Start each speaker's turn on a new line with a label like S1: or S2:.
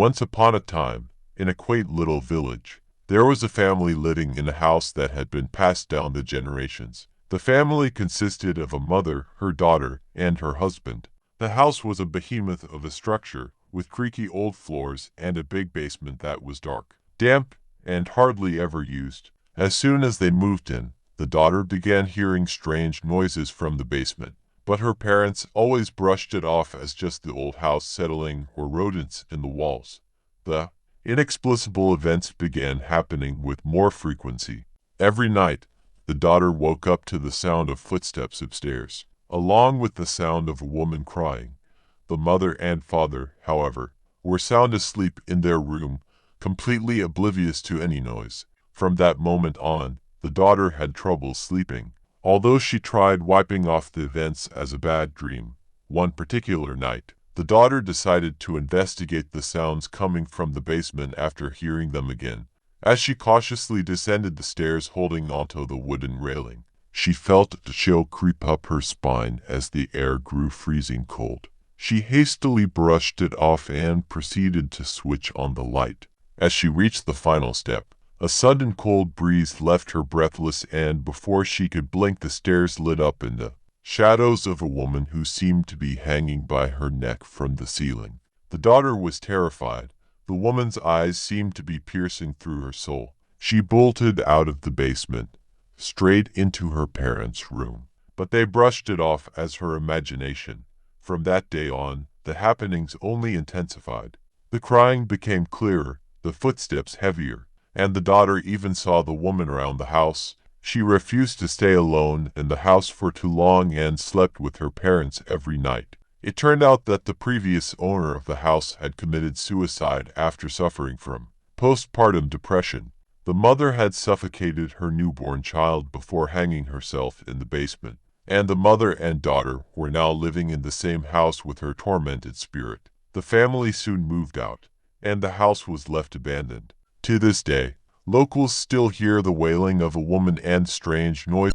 S1: Once upon a time, in a quaint little village, there was a family living in a house that had been passed down the generations. The family consisted of a mother, her daughter, and her husband. The house was a behemoth of a structure, with creaky old floors and a big basement that was dark, damp, and hardly ever used. As soon as they moved in, the daughter began hearing strange noises from the basement, but her parents always brushed it off as just the old house settling or rodents in the walls. The inexplicable events began happening with more frequency. Every night, the daughter woke up to the sound of footsteps upstairs, along with the sound of a woman crying. The mother and father, however, were sound asleep in their room, completely oblivious to any noise. From that moment on, the daughter had trouble sleeping, although she tried wiping off the events as a bad dream. One particular night, the daughter decided to investigate the sounds coming from the basement after hearing them again. As she cautiously descended the stairs holding onto the wooden railing, she felt a chill creep up her spine as the air grew freezing cold. She hastily brushed it off and proceeded to switch on the light. As she reached the final step, a sudden cold breeze left her breathless, and before she could blink, the stairs lit up in the shadows of a woman who seemed to be hanging by her neck from the ceiling. The daughter was terrified. The woman's eyes seemed to be piercing through her soul. She bolted out of the basement, straight into her parents' room. But they brushed it off as her imagination. From that day on, the happenings only intensified. The crying became clearer, the footsteps heavier, and the daughter even saw the woman around the house. She refused to stay alone in the house for too long and slept with her parents every night. It turned out that the previous owner of the house had committed suicide after suffering from postpartum depression. The mother had suffocated her newborn child before hanging herself in the basement, and the mother and daughter were now living in the same house with her tormented spirit. The family soon moved out, and the house was left abandoned. To this day, locals still hear the wailing of a woman and strange noises